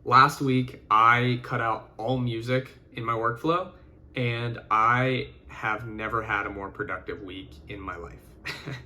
last week I cut out all music in my workflow, and I have never had a more productive week in my life.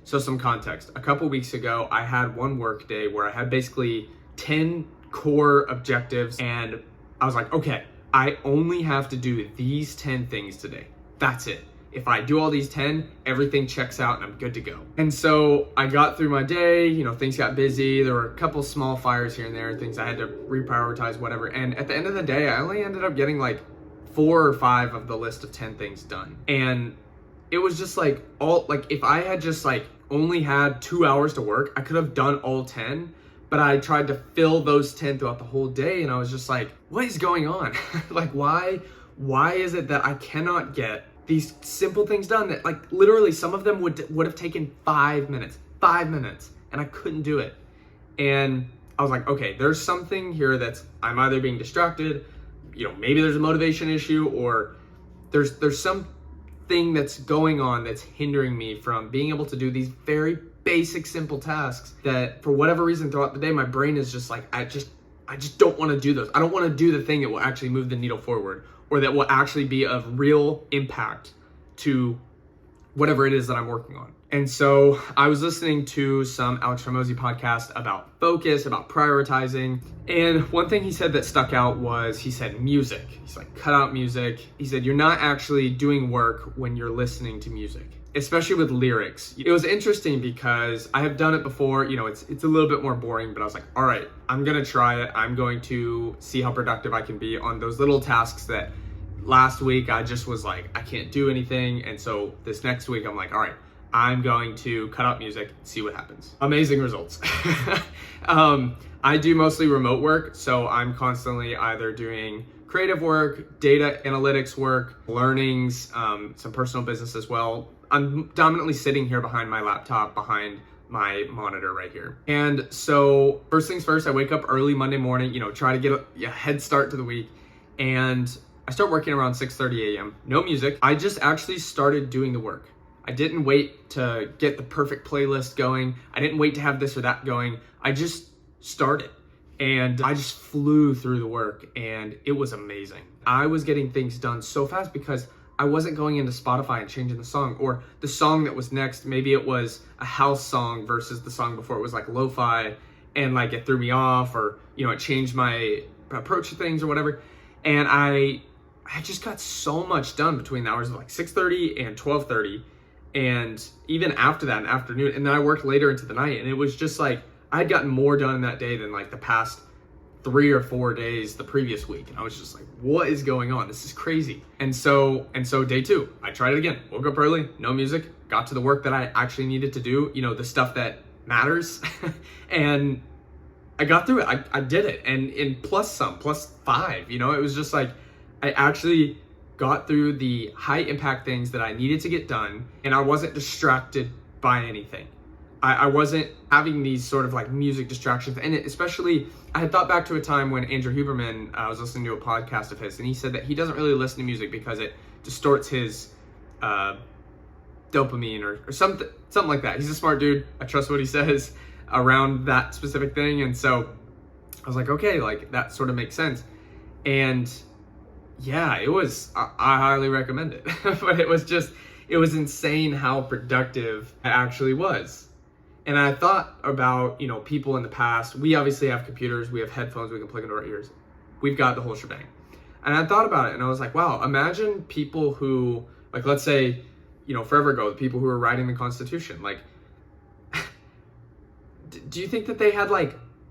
So some context. A couple weeks ago, I had one work day where I had basically 10 core objectives, and I was like, okay, I only have to do these 10 things today. That's it. If I do all these 10, everything checks out and I'm good to go. And so I got through my day, things got busy. There were a couple small fires here and there, things I had to reprioritize, whatever. And at the end of the day, I only ended up getting like 4 or 5 of the list of 10 things done. And it was just like if I had just only had 2 hours to work, I could have done all 10, but I tried to fill those 10 throughout the whole day. And I was just like, what is going on? Why is it that I cannot get these simple things done that literally some of them would have taken 5 minutes, and I couldn't do it. And I was like, okay, there's something here that's I'm either being distracted, maybe there's a motivation issue, or there's something that's going on that's hindering me from being able to do these very basic, simple tasks that for whatever reason throughout the day, my brain is just like, I just don't want to do those. I don't want to do the thing that will actually move the needle forward, or that will actually be of real impact to whatever it is that I'm working on. And so I was listening to some Alex Hormozi podcast about focus, about prioritizing. And one thing he said that stuck out was, he said music. He's like, cut out music. He said, you're not actually doing work when you're listening to music, especially with lyrics. It was interesting because I have done it before. It's a little bit more boring, but I was like, all right, I'm gonna try it. I'm going to see how productive I can be on those little tasks that last week I just was like, I can't do anything. And so this next week I'm like, all right, I'm going to cut out music, see what happens. Amazing results. I do mostly remote work, so I'm constantly either doing creative work, data analytics work, learnings, some personal business as well. I'm dominantly sitting here behind my laptop, behind my monitor right here. And so first things first, I wake up early Monday morning, try to get a head start to the week. And I start working around 6:30 a.m. No music. I just actually started doing the work. I didn't wait to get the perfect playlist going. I didn't wait to have this or that going. I just started. And I just flew through the work, and it was amazing. I was getting things done so fast because I wasn't going into Spotify and changing the song, or the song that was next. Maybe it was a house song versus the song before it was like lo-fi, and it threw me off, or it changed my approach to things or whatever. And I just got so much done between the hours of 6:30 and 12:30, and even after that in the afternoon. And then I worked later into the night, and it was just I'd gotten more done in that day than the past 3 or 4 days the previous week. And I was just like, what is going on? This is crazy. And so day 2, I tried it again. Woke up early, no music, got to the work that I actually needed to do, the stuff that matters. And I got through it. I did it. And in plus 5, it was just I actually got through the high impact things that I needed to get done, and I wasn't distracted by anything. I wasn't having these sort of music distractions. And especially, I had thought back to a time when Andrew Huberman, I was listening to a podcast of his, and he said that he doesn't really listen to music because it distorts his dopamine or something like that. He's a smart dude. I trust what he says around that specific thing. And so I was like, okay, that sort of makes sense. And yeah, I highly recommend it. But it was insane how productive it actually was. And I thought about, people in the past. We obviously have computers, we have headphones we can plug into our ears. We've got the whole shebang. And I thought about it, and I was like, wow, imagine people who, let's say, forever ago, the people who were writing the Constitution, do you think that they had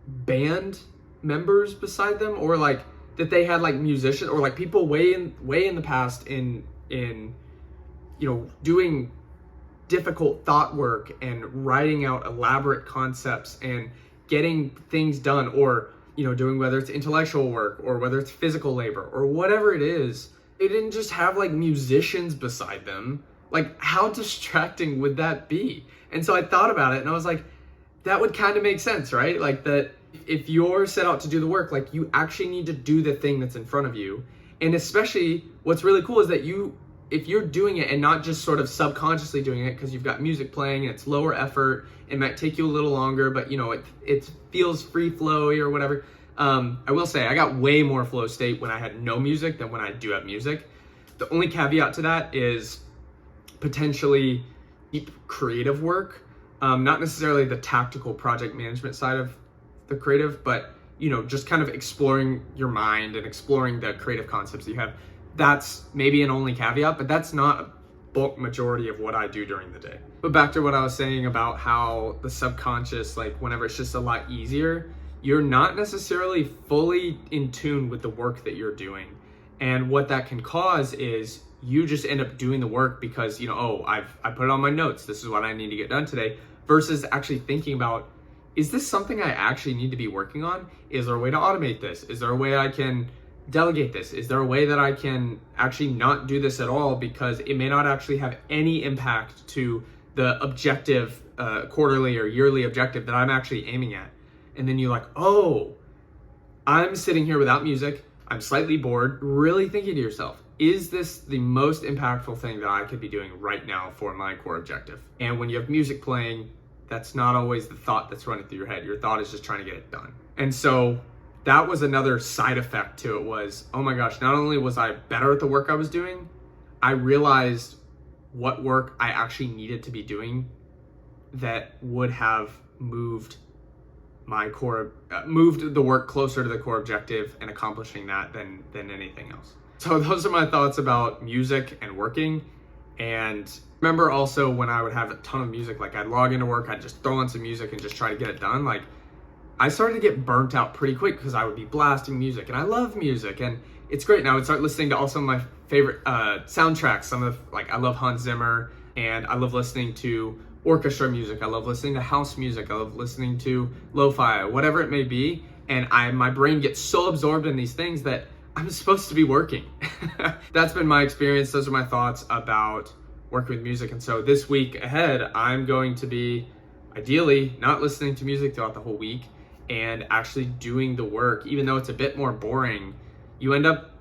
band members beside them, or that they had musicians, or people way in the past in doing difficult thought work and writing out elaborate concepts and getting things done, or doing, whether it's intellectual work or whether it's physical labor or whatever it is. They didn't just have musicians beside them. How distracting would that be? And so I thought about it, and I was like, that would kind of make sense, right? That if you're set out to do the work, you actually need to do the thing that's in front of you. And especially what's really cool is that if you're doing it and not just sort of subconsciously doing it because you've got music playing and it's lower effort, it might take you a little longer, but it feels free flowy or whatever. I will say I got way more flow state when I had no music than when I do have music. The only caveat to that is potentially deep creative work, not necessarily the tactical project management side of the creative, but just kind of exploring your mind and exploring the creative concepts that you have. That's maybe an only caveat, but that's not a bulk majority of what I do during the day. But back to what I was saying about how the subconscious, like whenever it's just a lot easier, you're not necessarily fully in tune with the work that you're doing. And what that can cause is you just end up doing the work because, I put it on my notes. This is what I need to get done today, versus actually thinking about, is this something I actually need to be working on? Is there a way to automate this? Is there a way I can delegate this? Is there a way that I can actually not do this at all because it may not actually have any impact to the objective, quarterly or yearly objective that I'm actually aiming at? And then you're like, oh, I'm sitting here without music. I'm slightly bored, really thinking to yourself, is this the most impactful thing that I could be doing right now for my core objective? And when you have music playing, that's not always the thought that's running through your head. Your thought is just trying to get it done. And so that was another side effect to it was, oh my gosh, not only was I better at the work I was doing, I realized what work I actually needed to be doing that would have moved the work closer to the core objective and accomplishing that than anything else. So those are my thoughts about music and working. And remember also when I would have a ton of music, like I'd log into work, I'd just throw on some music and just try to get it done. Like I started to get burnt out pretty quick because I would be blasting music, and I love music and it's great. And I would start listening to also my favorite soundtracks. I love Hans Zimmer, and I love listening to orchestra music. I love listening to house music. I love listening to lo-fi, whatever it may be. And my brain gets so absorbed in these things that I'm supposed to be working. That's been my experience. Those are my thoughts about working with music. And so this week ahead, I'm going to be ideally not listening to music throughout the whole week and actually doing the work. Even though it's a bit more boring, you end up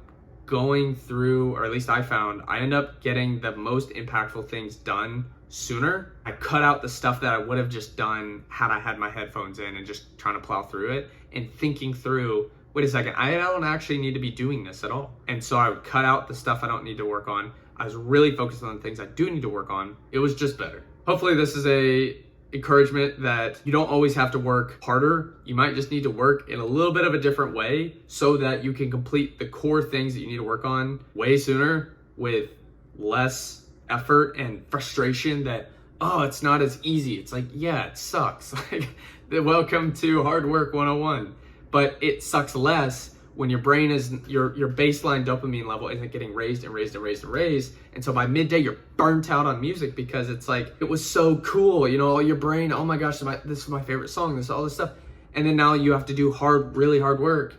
going through, or at least I found, I end up getting the most impactful things done sooner. I cut out the stuff that I would have just done had I had my headphones in and just trying to plow through it and thinking through, wait a second, I don't actually need to be doing this at all. And so I would cut out the stuff I don't need to work on. I was really focused on the things I do need to work on. It was just better. Hopefully this is a encouragement that you don't always have to work harder. You might just need to work in a little bit of a different way so that you can complete the core things that you need to work on way sooner with less effort and frustration that, oh, it's not as easy. It's like, yeah, it sucks. Like, welcome to hard work 101. But it sucks less when your brain is, your baseline dopamine level isn't getting raised and raised and raised and raised. And so by midday, you're burnt out on music because it's like, it was so cool. All your brain, oh my gosh, this is my favorite song, this is all this stuff. And then now you have to do really hard work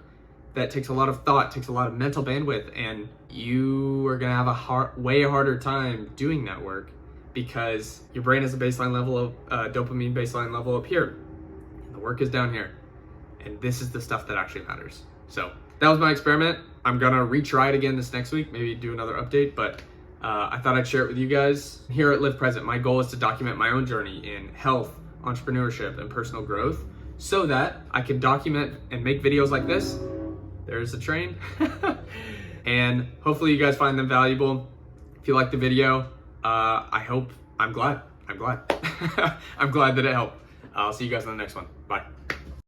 that takes a lot of thought, takes a lot of mental bandwidth, and you are gonna have a way harder time doing that work because your brain has a baseline level of dopamine baseline level up here. And the work is down here. And this is the stuff that actually matters. So that was my experiment. I'm gonna retry it again this next week, maybe do another update, but I thought I'd share it with you guys. Here at Live Present, my goal is to document my own journey in health, entrepreneurship, and personal growth so that I can document and make videos like this. There's the train. And hopefully you guys find them valuable. If you like the video, I'm glad. I'm glad that it helped. I'll see you guys on the next one. Bye.